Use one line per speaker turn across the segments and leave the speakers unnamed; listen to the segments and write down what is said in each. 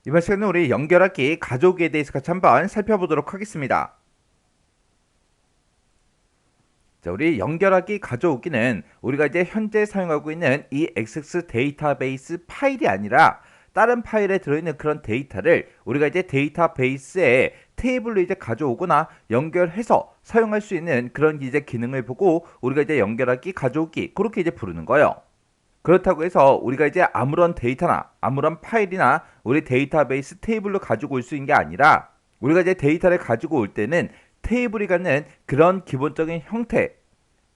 이번 시간은 우리 연결하기 가져오기에 대해서 같이 한번 살펴보도록 하겠습니다. 자, 우리 연결하기 가져오기는 우리가 이제 현재 사용하고 있는 이 XX 데이터베이스 파일이 아니라 다른 파일에 들어있는 그런 데이터를 우리가 이제 데이터베이스에 테이블로 이제 가져오거나 연결해서 사용할 수 있는 그런 이제 기능을 보고 우리가 이제 연결하기 가져오기 그렇게 이제 부르는 거예요. 그렇다고 해서 우리가 이제 아무런 데이터나 아무런 파일이나 우리 데이터베이스 테이블로 가지고 올 수 있는 게 아니라 우리가 이제 데이터를 가지고 올 때는 테이블이 갖는 그런 기본적인 형태,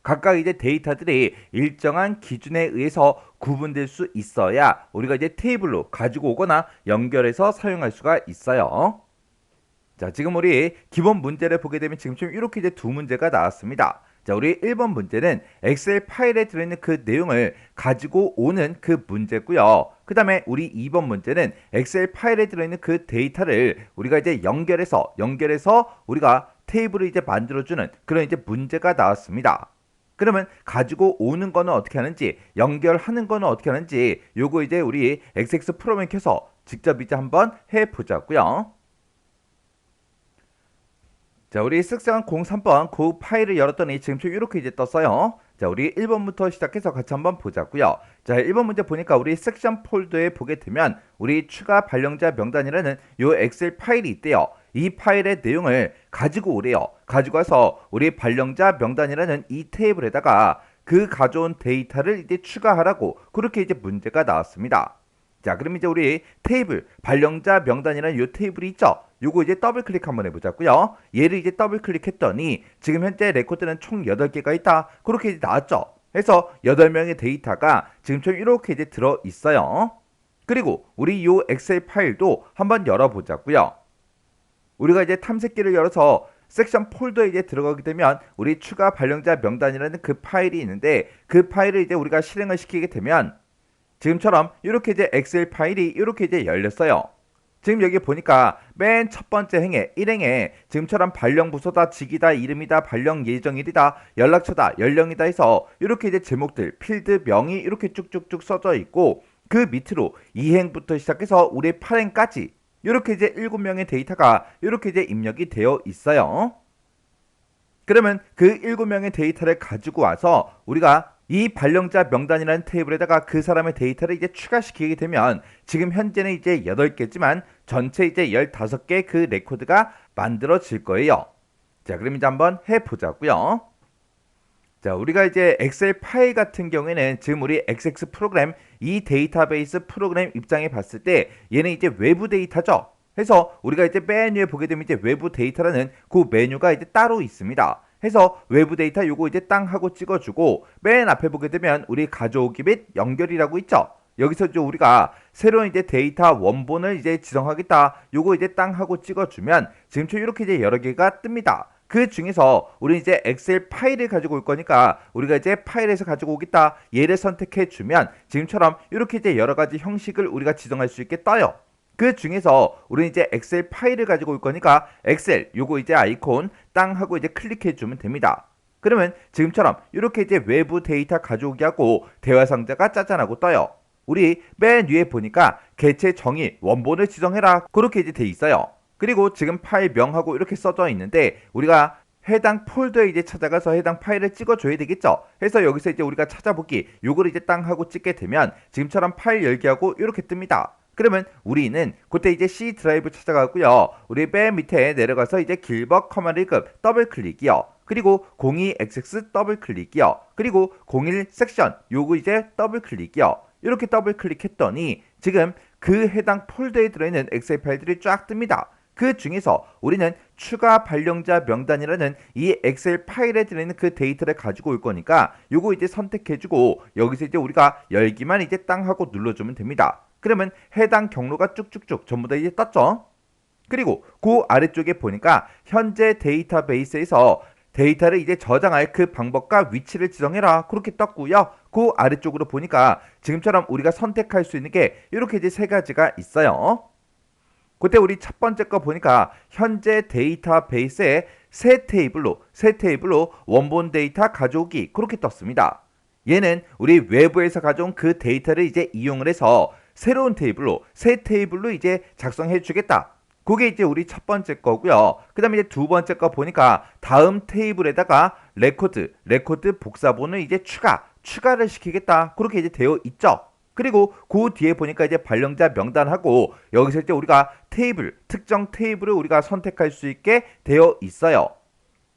각각 이제 데이터들이 일정한 기준에 의해서 구분될 수 있어야 우리가 이제 테이블로 가지고 오거나 연결해서 사용할 수가 있어요. 자, 지금 우리 기본 문제를 보게 되면 지금처럼 이렇게 이제 두 문제가 나왔습니다. 자, 우리 1번 문제는 엑셀 파일에 들어있는 그 내용을 가지고 오는 그 문제고요. 그 다음에 우리 2번 문제는 엑셀 파일에 들어있는 그 데이터를 우리가 이제 연결해서 우리가 테이블을 이제 만들어주는 그런 이제 문제가 나왔습니다. 그러면 가지고 오는 거는 어떻게 하는지, 연결하는 거는 어떻게 하는지, 요거 이제 우리 XX 프로그램 켜서 직접 이제 한번 해보자고요. 자, 우리 쓱싹한 03번 그 파일을 열었더니 지금처럼 이렇게 이제 떴어요. 자, 우리 1번부터 시작해서 같이 한번 보자고요. 자, 1번 문제 보니까 우리 섹션 폴더에 보게 되면 우리 추가 발령자 명단이라는 요 엑셀 파일이 있대요. 이 파일의 내용을 가지고 오래요. 가지고 와서 우리 발령자 명단이라는 이 테이블에다가 그 가져온 데이터를 이제 추가하라고 그렇게 이제 문제가 나왔습니다. 자, 그럼 이제 우리 테이블 발령자 명단이라는 요 테이블이 있죠. 요거 이제 더블 클릭 한번 해보자고요. 얘를 이제 더블 클릭했더니 지금 현재 레코드는 총 8개가 있다. 그렇게 이제 나왔죠. 그래서 8명의 데이터가 지금처럼 이렇게 이제 들어 있어요. 그리고 우리 요 엑셀 파일도 한번 열어보자고요. 우리가 이제 탐색기를 열어서 섹션 폴더에 이제 들어가게 되면 우리 추가 발령자 명단이라는 그 파일이 있는데 그 파일을 이제 우리가 실행을 시키게 되면 지금처럼 이렇게 이제 엑셀 파일이 이렇게 이제 열렸어요. 지금 여기 보니까 맨 첫 번째 행에 1행에 지금처럼 발령 부서다, 직이다, 이름이다, 발령 예정일이다, 연락처다, 연령이다 해서 이렇게 이제 제목들, 필드 명이 이렇게 쭉쭉쭉 써져 있고 그 밑으로 2행부터 시작해서 우리 8행까지 이렇게 이제 7명의 데이터가 이렇게 이제 입력이 되어 있어요. 그러면 그 7명의 데이터를 가지고 와서 우리가 이 발령자 명단이라는 테이블에다가 그 사람의 데이터를 이제 추가시키게 되면 지금 현재는 이제 8개지만 전체 이제 15개 그 레코드가 만들어질 거예요. 자, 그럼 이제 한번 해보자고요. 자, 우리가 이제 엑셀 파일 같은 경우에는 지금 우리 XX 프로그램 이 데이터베이스 프로그램 입장에 봤을 때 얘는 이제 외부 데이터죠. 해서 우리가 이제 맨 위에 보게 되면 이제 외부 데이터라는 그 메뉴가 이제 따로 있습니다. 해서 외부 데이터 요거 이제 땅 하고 찍어주고 맨 앞에 보게 되면 우리 가져오기 및 연결이라고 있죠. 여기서 이제 우리가 새로운 이제 데이터 원본을 이제 지정하겠다. 요거 이제 땅 하고 찍어주면 지금처럼 이렇게 이제 여러 개가 뜹니다. 그 중에서 우리 이제 엑셀 파일을 가지고 올 거니까 우리가 이제 파일에서 가지고 오겠다. 얘를 선택해 주면 지금처럼 이렇게 이제 여러 가지 형식을 우리가 지정할 수 있게 떠요. 그 중에서 우리는 이제 엑셀 파일을 가지고 올 거니까 엑셀 요거 이제 아이콘 땅 하고 이제 클릭해 주면 됩니다. 그러면 지금처럼 이렇게 이제 외부 데이터 가져오기 하고 대화 상자가 짜잔하고 떠요. 우리 맨 위에 보니까 개체 정의 원본을 지정해라 그렇게 이제 돼 있어요. 그리고 지금 파일 명하고 이렇게 써져 있는데 우리가 해당 폴더에 이제 찾아가서 해당 파일을 찍어줘야 되겠죠. 해서 여기서 이제 우리가 찾아보기 요거를 이제 땅 하고 찍게 되면 지금처럼 파일 열기하고 이렇게 뜹니다. 그러면 우리는 그때 이제 C 드라이브 찾아가고요. 우리 맨 밑에 내려가서 이제 길버 커마 리급 더블 클릭이요. 그리고 02XX 더블 클릭이요. 그리고 01 섹션 요거 이제 더블 클릭이요. 이렇게 더블 클릭했더니 지금 그 해당 폴더에 들어있는 엑셀 파일들이 쫙 뜹니다. 그 중에서 우리는 추가 발령자 명단이라는 이 엑셀 파일에 들어있는 그 데이터를 가지고 올 거니까 요거 이제 선택해주고 여기서 이제 우리가 열기만 이제 땅 하고 눌러주면 됩니다. 그러면 해당 경로가 쭉쭉쭉 전부 다 이제 떴죠. 그리고 그 아래쪽에 보니까 현재 데이터베이스에서 데이터를 이제 저장할 그 방법과 위치를 지정해라 그렇게 떴고요. 그 아래쪽으로 보니까 지금처럼 우리가 선택할 수 있는 게 이렇게 이제 3가지가 있어요. 그때 우리 첫 번째 거 보니까 현재 데이터베이스에 새 테이블로 원본 데이터 가져오기 그렇게 떴습니다. 얘는 우리 외부에서 가져온 그 데이터를 이제 이용을 해서 새로운 테이블로, 새 테이블로 이제 작성해 주겠다. 그게 이제 우리 첫 번째 거고요. 그 다음에 이제 두 번째 거 보니까 다음 테이블에다가 레코드 복사본을 이제 추가를 시키겠다. 그렇게 이제 되어 있죠. 그리고 그 뒤에 보니까 이제 발령자 명단하고 여기서 이제 우리가 특정 테이블을 우리가 선택할 수 있게 되어 있어요.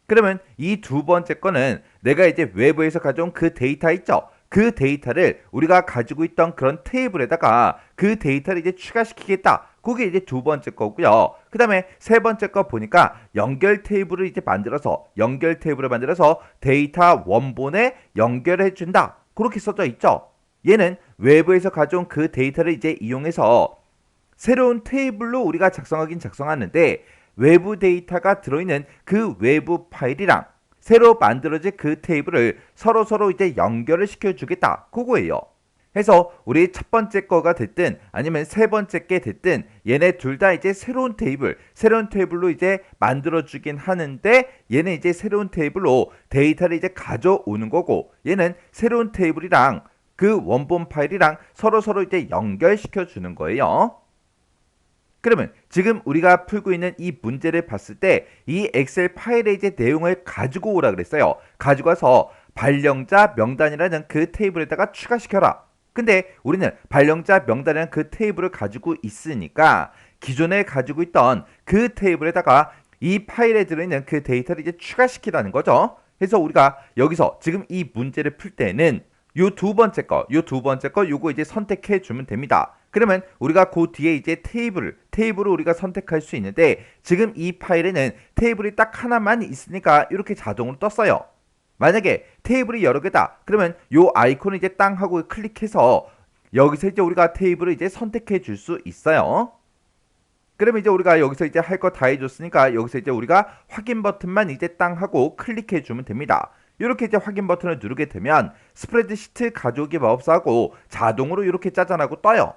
그러면 이 두 번째 거는 내가 이제 외부에서 가져온 그 데이터 있죠. 그 데이터를 우리가 가지고 있던 그런 테이블에다가 그 데이터를 이제 추가시키겠다. 그게 이제 두 번째 거고요. 그 다음에 세 번째 거 보니까 연결 테이블을 만들어서 데이터 원본에 연결해 준다. 그렇게 써져 있죠. 얘는 외부에서 가져온 그 데이터를 이제 이용해서 새로운 테이블로 우리가 작성하는데 외부 데이터가 들어있는 그 외부 파일이랑 새로 만들어진 그 테이블을 서로 이제 연결을 시켜주겠다. 그거예요. 해서 우리 첫 번째 거가 됐든 아니면 세 번째 게 됐든 얘네 둘 다 이제 새로운 테이블로 이제 만들어주긴 하는데 얘는 이제 새로운 테이블로 데이터를 이제 가져오는 거고 얘는 새로운 테이블이랑 그 원본 파일이랑 서로 이제 연결시켜 주는 거예요. 그러면 지금 우리가 풀고 있는 이 문제를 봤을 때 이 엑셀 파일의 이제 내용을 가지고 오라 그랬어요. 가지고 와서 발령자 명단이라는 그 테이블에다가 추가시켜라. 근데 우리는 발령자 명단이라는 그 테이블을 가지고 있으니까 기존에 가지고 있던 그 테이블에다가 이 파일에 들어있는 그 데이터를 이제 추가시키라는 거죠. 그래서 우리가 여기서 지금 이 문제를 풀 때는 요 두 번째 거 요거 이제 선택해 주면 됩니다. 그러면 우리가 그 뒤에 이제 테이블을 우리가 선택할 수 있는데 지금 이 파일에는 테이블이 딱 하나만 있으니까 이렇게 자동으로 떴어요. 만약에 테이블이 여러 개다. 그러면 요 아이콘을 이제 땅 하고 클릭해서 여기서 이제 우리가 테이블을 이제 선택해 줄 수 있어요. 그러면 이제 우리가 여기서 이제 할 거 다 해줬으니까 여기서 이제 우리가 확인 버튼만 이제 땅 하고 클릭해 주면 됩니다. 이렇게 이제 확인 버튼을 누르게 되면 스프레드시트 가져오기 마법사하고 자동으로 이렇게 짜잔하고 떠요.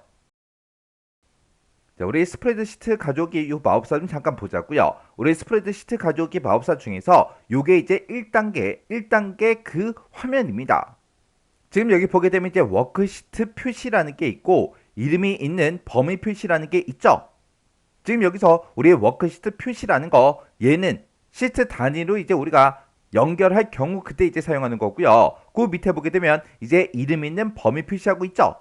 자, 우리 스프레드시트 가져오기 요 마법사 좀 잠깐 보자고요. 우리 스프레드시트 가져오기 마법사 중에서 요게 이제 1단계 그 화면입니다. 지금 여기 보게 되면 이제 워크시트 표시라는 게 있고 이름이 있는 범위 표시라는 게 있죠. 지금 여기서 우리의 워크시트 표시라는 거 얘는 시트 단위로 이제 우리가 연결할 경우 그때 이제 사용하는 거고요. 그 밑에 보게 되면 이제 이름 있는 범위 표시하고 있죠.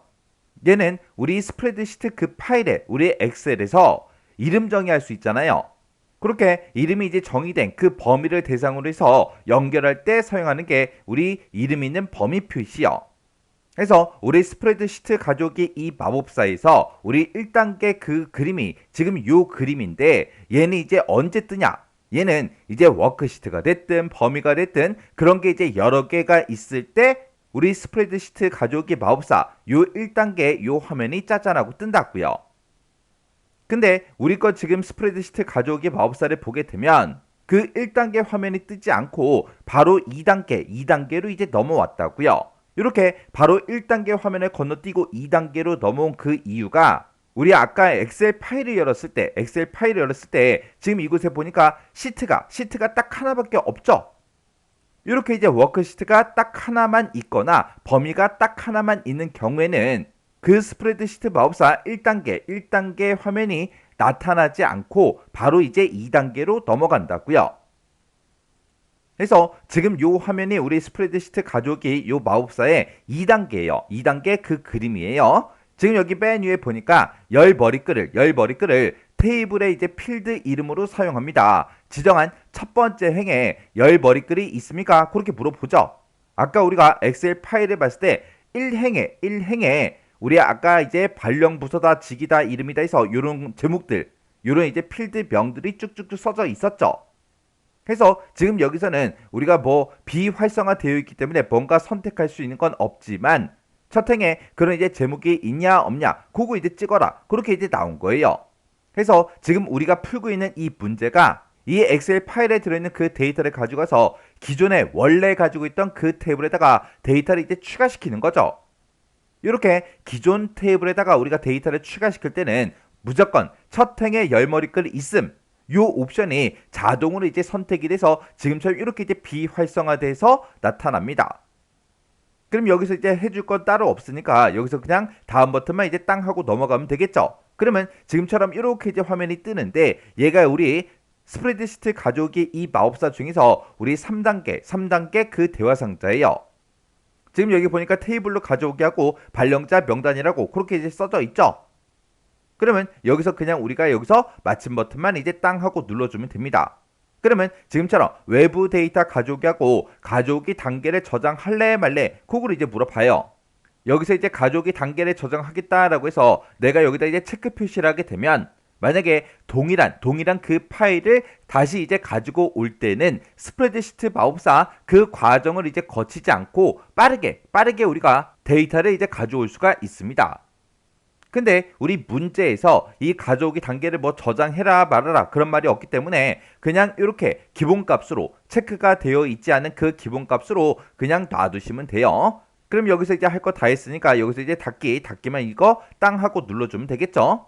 얘는 우리 스프레드시트 그 파일에 우리 엑셀에서 이름 정의할 수 있잖아요. 그렇게 이름이 이제 정의된 그 범위를 대상으로 해서 연결할 때 사용하는 게 우리 이름 있는 범위 표시요. 그래서 우리 스프레드시트 가져오기 이 마법사에서 우리 1단계 그 그림이 지금 요 그림인데 얘는 이제 언제 뜨냐? 얘는 이제 워크시트가 됐든 범위가 됐든 그런 게 이제 여러 개가 있을 때 우리 스프레드시트 가져오기 마법사 요 1단계 요 화면이 짜잔하고 뜬다고요. 근데 우리 거 지금 스프레드시트 가져오기 마법사를 보게 되면 그 1단계 화면이 뜨지 않고 바로 2단계로 이제 넘어왔다고요. 이렇게 바로 1단계 화면을 건너뛰고 2단계로 넘어온 그 이유가 우리 아까 엑셀 파일을 열었을 때 지금 이곳에 보니까 시트가 딱 하나밖에 없죠. 이렇게 이제 워크시트가 딱 하나만 있거나 범위가 딱 하나만 있는 경우에는 그 스프레드시트 마법사 1단계 화면이 나타나지 않고 바로 이제 2단계로 넘어간다고요. 그래서 지금 요 화면이 우리 스프레드시트 가져오기 요 마법사의 2단계예요. 2단계 그 그림이에요. 지금 여기 맨 위에 보니까 열 머리글을 테이블의 이제 필드 이름으로 사용합니다. 지정한 첫 번째 행에 열 머리글이 있습니까? 그렇게 물어보죠. 아까 우리가 엑셀 파일을 봤을 때 1행에 우리 아까 이제 발령부서다, 직이다, 이름이다 해서 요런 제목들, 요런 이제 필드 명들이 쭉쭉쭉 써져 있었죠. 그래서 지금 여기서는 우리가 뭐 비활성화되어 있기 때문에 뭔가 선택할 수 있는 건 없지만 첫 행에 그런 이제 제목이 있냐 없냐 그거 이제 찍어라 그렇게 이제 나온 거예요. 그래서 지금 우리가 풀고 있는 이 문제가 이 엑셀 파일에 들어있는 그 데이터를 가져가서 기존에 원래 가지고 있던 그 테이블에다가 데이터를 이제 추가시키는 거죠. 이렇게 기존 테이블에다가 우리가 데이터를 추가시킬 때는 무조건 첫 행에 열머리글 있음 요 옵션이 자동으로 이제 선택이 돼서 지금처럼 이렇게 이제 비활성화돼서 나타납니다. 그럼 여기서 이제 해줄 건 따로 없으니까 여기서 그냥 다음 버튼만 이제 땅 하고 넘어가면 되겠죠. 그러면 지금처럼 이렇게 이제 화면이 뜨는데 얘가 우리 스프레드시트 가져오기 이 마법사 중에서 우리 3단계 그 대화 상자예요. 지금 여기 보니까 테이블로 가져오게 하고 발령자 명단이라고 그렇게 이제 써져 있죠. 그러면 여기서 그냥 우리가 여기서 마침 버튼만 이제 땅 하고 눌러주면 됩니다. 그러면 지금처럼 외부 데이터 가져오기 하고 가져오기 단계를 저장할래 말래 그걸 이제 물어봐요. 여기서 이제 가져오기 단계를 저장하겠다라고 해서 내가 여기다 이제 체크 표시를 하게 되면 만약에 동일한 그 파일을 다시 이제 가지고 올 때는 스프레드시트 마법사 그 과정을 이제 거치지 않고 빠르게 우리가 데이터를 이제 가져올 수가 있습니다. 근데 우리 문제에서 이 가져오기 단계를 뭐 저장해라 말아라 그런 말이 없기 때문에 그냥 이렇게 기본값으로 체크가 되어 있지 않은 그 기본값으로 그냥 놔두시면 돼요. 그럼 여기서 이제 할 거 다 했으니까 여기서 이제 닫기만 이거 땅 하고 눌러주면 되겠죠.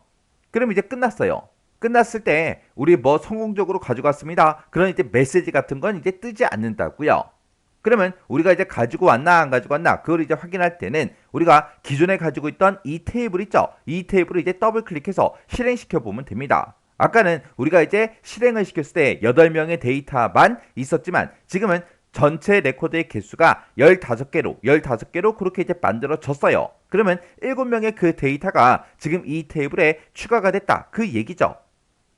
그럼 이제 끝났어요. 끝났을 때 우리 뭐 성공적으로 가져갔습니다. 그런 이제 메시지 같은 건 이제 뜨지 않는다고요. 그러면 우리가 이제 가지고 왔나 안 가지고 왔나 그걸 이제 확인할 때는 우리가 기존에 가지고 있던 이 테이블 있죠. 이 테이블을 이제 더블 클릭해서 실행시켜 보면 됩니다. 아까는 우리가 이제 실행을 시켰을 때 8명의 데이터만 있었지만 지금은 전체 레코드의 개수가 15개로 그렇게 이제 만들어졌어요. 그러면 7명의 그 데이터가 지금 이 테이블에 추가가 됐다. 그 얘기죠.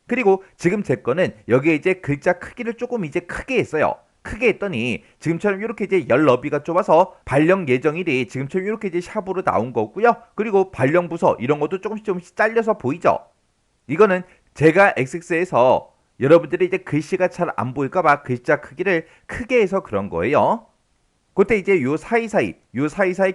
그리고 지금 제 거는 여기에 이제 글자 크기를 조금 이제 크게 했어요. 크게 했더니 지금처럼 이렇게 이제 열 너비가 좁아서 발령 예정일이 지금처럼 이렇게 이제 샵으로 나온 거고요. 그리고 발령 부서 이런 것도 조금씩 잘려서 보이죠. 이거는 제가 XX에서 여러분들이 이제 글씨가 잘 안 보일까봐 글자 크기를 크게 해서 그런 거예요. 그때 이제 요 사이사이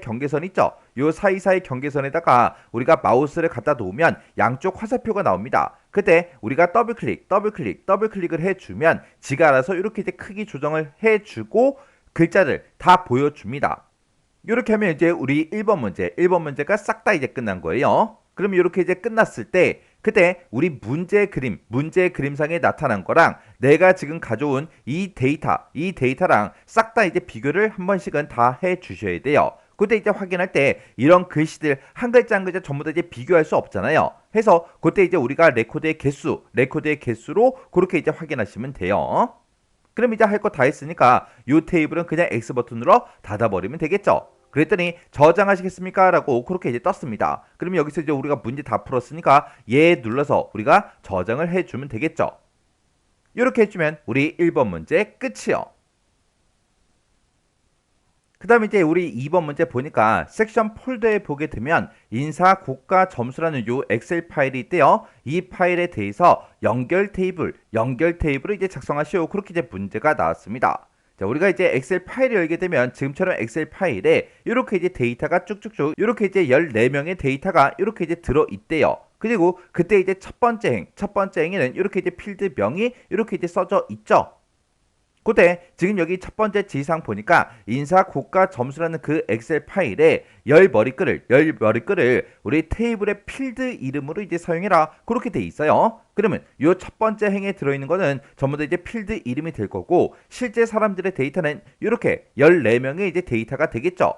경계선 있죠. 요 사이사이 경계선에다가 우리가 마우스를 갖다 놓으면 양쪽 화살표가 나옵니다. 그때 우리가 더블클릭을 해주면 지가 알아서 이렇게 이제 크기 조정을 해주고 글자를 다 보여줍니다. 이렇게 하면 이제 우리 1번 문제가 싹 다 이제 끝난 거예요. 그럼 이렇게 이제 끝났을 때 그때 우리 문제 그림상에 나타난 거랑 내가 지금 가져온 이 데이터랑 싹 다 이제 비교를 한 번씩은 다 해 주셔야 돼요. 그때 이제 확인할 때 이런 글씨들 한 글자 전부 다 이제 비교할 수 없잖아요. 해서 그때 이제 우리가 레코드의 개수로 그렇게 이제 확인하시면 돼요. 그럼 이제 할 거 다 했으니까 이 테이블은 그냥 X 버튼으로 닫아버리면 되겠죠. 그랬더니 저장하시겠습니까? 라고 그렇게 이제 떴습니다. 그러면 여기서 이제 우리가 문제 다 풀었으니까 얘 눌러서 우리가 저장을 해주면 되겠죠. 이렇게 해주면 우리 1번 문제 끝이요. 그 다음에 이제 우리 2번 문제 보니까 섹션 폴더에 보게 되면 인사 고가 점수라는 요 엑셀 파일이 있대요. 이 파일에 대해서 연결 테이블을 이제 작성하시오. 그렇게 이제 문제가 나왔습니다. 자, 우리가 이제 엑셀 파일을 열게 되면 지금처럼 엑셀 파일에 이렇게 이제 데이터가 쭉쭉쭉 이렇게 이제 14명의 데이터가 이렇게 이제 들어 있대요. 그리고 그때 이제 첫 번째 행에는 이렇게 이제 필드명이 이렇게 이제 써져 있죠. 그때 지금 여기 첫 번째 지시사항 보니까 인사 고가 점수라는 그 엑셀 파일에 열 머리글을 우리 테이블의 필드 이름으로 이제 사용해라 그렇게 돼 있어요. 그러면 이 첫 번째 행에 들어있는 거는 전부 다 이제 필드 이름이 될 거고 실제 사람들의 데이터는 이렇게 14명의 이제 데이터가 되겠죠.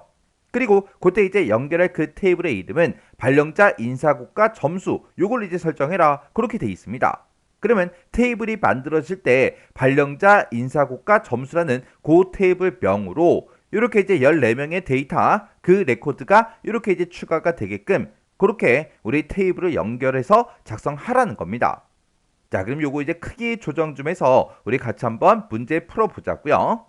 그리고 그때 이제 연결할 그 테이블의 이름은 발령자 인사고가 점수 요걸 이제 설정해라 그렇게 돼 있습니다. 그러면 테이블이 만들어질 때 발령자 인사고가 점수라는 그 테이블 명으로 이렇게 이제 14명의 데이터 그 레코드가 이렇게 이제 추가가 되게끔 그렇게 우리 테이블을 연결해서 작성하라는 겁니다. 자, 그럼 요거 이제 크기 조정 좀 해서 우리 같이 한번 문제 풀어보자고요.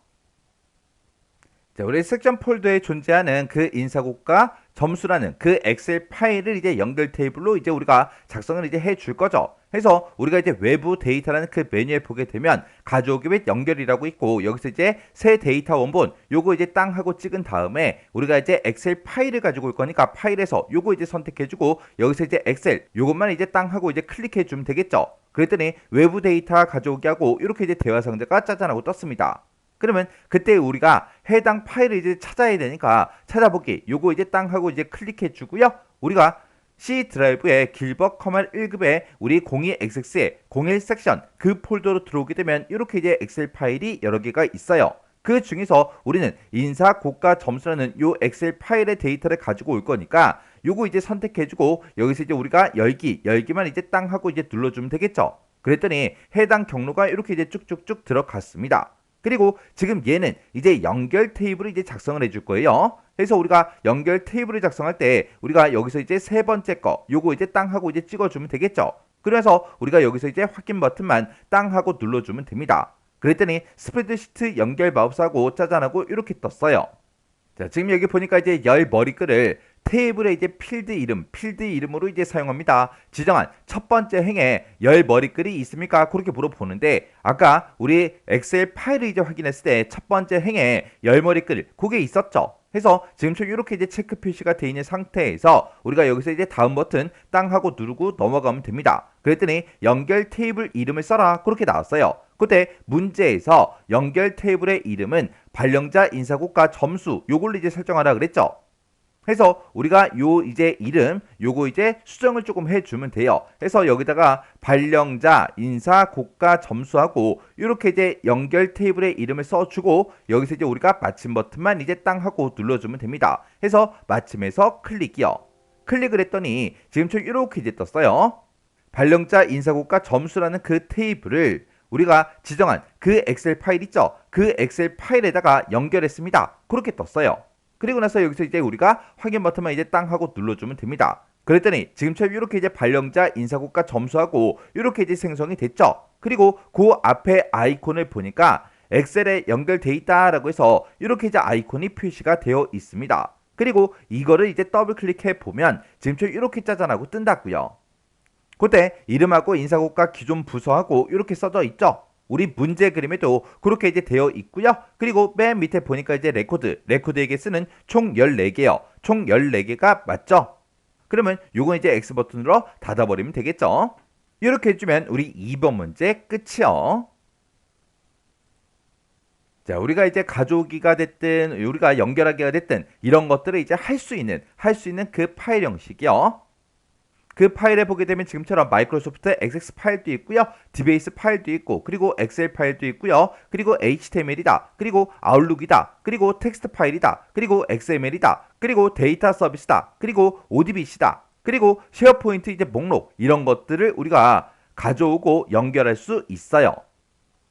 자, 우리 섹션 폴더에 존재하는 그 인사고가 점수라는 그 엑셀 파일을 이제 연결 테이블로 이제 우리가 작성을 이제 해줄 거죠. 해서 우리가 이제 외부 데이터라는 그 메뉴에 보게 되면 가져오기 및 연결이라고 있고 여기서 이제 새 데이터 원본 요거 이제 땅 하고 찍은 다음에 우리가 이제 엑셀 파일을 가지고 올 거니까 파일에서 요거 이제 선택해주고 여기서 이제 엑셀 요것만 이제 땅 하고 이제 클릭해주면 되겠죠. 그랬더니 외부 데이터 가져오기 하고 이렇게 이제 대화 상자가 짜잔하고 떴습니다. 그러면 그때 우리가 해당 파일을 이제 찾아야 되니까 찾아보기 요거 이제 땅 하고 이제 클릭해 주고요. 우리가 C 드라이브에 길벗 커널 1급에 우리 02xx의 01 섹션 그 폴더로 들어오게 되면 이렇게 이제 엑셀 파일이 여러 개가 있어요. 그 중에서 우리는 인사, 고가, 점수라는 요 엑셀 파일의 데이터를 가지고 올 거니까 요거 이제 선택해주고 여기서 이제 우리가 열기만 이제 땅 하고 이제 눌러주면 되겠죠. 그랬더니 해당 경로가 이렇게 이제 쭉쭉쭉 들어갔습니다. 그리고 지금 얘는 이제 연결 테이블을 이제 작성을 해줄 거예요. 그래서 우리가 연결 테이블을 작성할 때 우리가 여기서 이제 세 번째 거 요거 이제 땅 하고 이제 찍어주면 되겠죠. 그래서 우리가 여기서 이제 확인 버튼만 땅 하고 눌러주면 됩니다. 그랬더니 스프레드시트 연결 마우스하고 짜잔하고 이렇게 떴어요. 자, 지금 여기 보니까 이제 열 머리글을 테이블의 이제 필드 이름으로 이제 사용합니다. 지정한 첫 번째 행에 열 머리글이 있습니까? 그렇게 물어보는데 아까 우리 엑셀 파일을 이제 확인했을 때 첫 번째 행에 열 머리글 그게 있었죠. 해서 지금처럼 이렇게 이제 체크 표시가 되어 있는 상태에서 우리가 여기서 이제 다음 버튼 땅 하고 누르고 넘어가면 됩니다. 그랬더니 연결 테이블 이름을 써라 그렇게 나왔어요. 그때 문제에서 연결 테이블의 이름은 발령자 인사고가 점수 요걸로 이제 설정하라 그랬죠. 해서 우리가 요 이제 이름 요거 이제 수정을 조금 해주면 돼요. 해서 여기다가 발령자 인사 고가 점수하고 이렇게 이제 연결 테이블의 이름을 써주고 여기서 이제 우리가 마침 버튼만 이제 땅 하고 눌러주면 됩니다. 해서 마침에서 클릭이요. 클릭을 했더니 지금처럼 이렇게 이제 떴어요. 발령자 인사 고가 점수라는 그 테이블을 우리가 지정한 그 엑셀 파일 있죠? 그 엑셀 파일에다가 연결했습니다. 그렇게 떴어요. 그리고 나서 여기서 이제 우리가 확인 버튼만 이제 땅 하고 눌러주면 됩니다. 그랬더니 지금처럼 이렇게 이제 발령자 인사고가 점수하고 이렇게 이제 생성이 됐죠. 그리고 그 앞에 아이콘을 보니까 엑셀에 연결돼 있다라고 해서 이렇게 이제 아이콘이 표시가 되어 있습니다. 그리고 이거를 이제 더블 클릭해 보면 지금처럼 이렇게 짜잔하고 뜬다고요. 그때 이름하고 인사고가 기존 부서하고 이렇게 써져 있죠. 우리 문제 그림에도 그렇게 이제 되어 있고요. 그리고 맨 밑에 보니까 이제 레코드에게 쓰는 총 14개요. 총 14개가 맞죠? 그러면 요건 이제 X 버튼으로 닫아버리면 되겠죠. 이렇게 해주면 우리 2번 문제 끝이요. 자, 우리가 이제 가져오기가 됐든 우리가 연결하기가 됐든 이런 것들을 이제 할 수 있는 그 파일 형식이요. 그 파일에 보게 되면 지금처럼 마이크로소프트 XX 파일도 있고요. 디베이스 파일도 있고 그리고 엑셀 파일도 있고요. 그리고 HTML이다. 그리고 아웃룩이다. 그리고 텍스트 파일이다. 그리고 XML이다. 그리고 데이터 서비스다. 그리고 ODBC다. 그리고 쉐어포인트 이제 목록 이런 것들을 우리가 가져오고 연결할 수 있어요.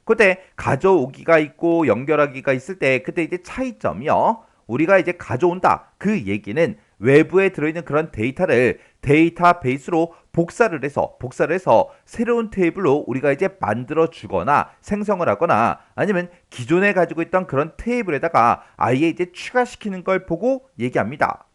그때 가져오기가 있고 연결하기가 있을 때 그때 이제 차이점이요. 우리가 이제 가져온다. 그 얘기는 외부에 들어있는 그런 데이터를 데이터베이스로 복사를 해서 새로운 테이블로 우리가 이제 만들어 주거나 생성을 하거나 아니면 기존에 가지고 있던 그런 테이블에다가 아예 이제 추가시키는 걸 보고 얘기합니다.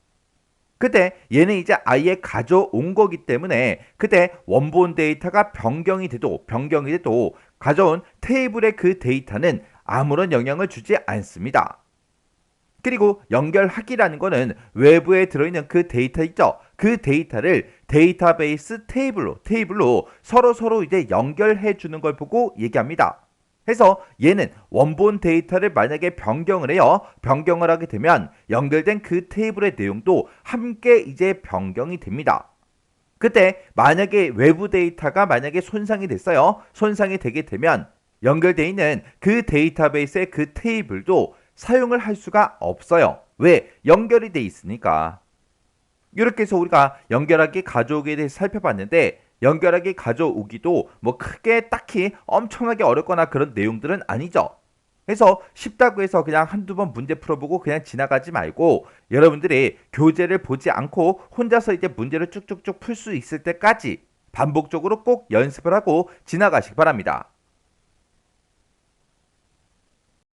그때 얘는 이제 아예 가져온 거기 때문에 그때 원본 데이터가 변경이 돼도 가져온 테이블의 그 데이터는 아무런 영향을 주지 않습니다. 그리고 연결하기라는 거는 외부에 들어있는 그 데이터 있죠? 그 데이터를 데이터베이스 테이블로 서로 이제 연결해 주는 걸 보고 얘기합니다. 해서 얘는 원본 데이터를 만약에 변경을 해요. 변경을 하게 되면 연결된 그 테이블의 내용도 함께 이제 변경이 됩니다. 그때 만약에 외부 데이터가 만약에 손상이 됐어요. 손상이 되게 되면 연결되어 있는 그 데이터베이스의 그 테이블도 사용을 할 수가 없어요. 왜? 연결이 돼 있으니까. 이렇게 해서 우리가 연결하기 가져오기에 대해서 살펴봤는데 연결하기 가져오기도 뭐 크게 딱히 엄청나게 어렵거나 그런 내용들은 아니죠. 그래서 쉽다고 해서 그냥 한두 번 문제 풀어보고 그냥 지나가지 말고 여러분들이 교재를 보지 않고 혼자서 이제 문제를 쭉쭉쭉 풀 수 있을 때까지 반복적으로 꼭 연습을 하고 지나가시기 바랍니다.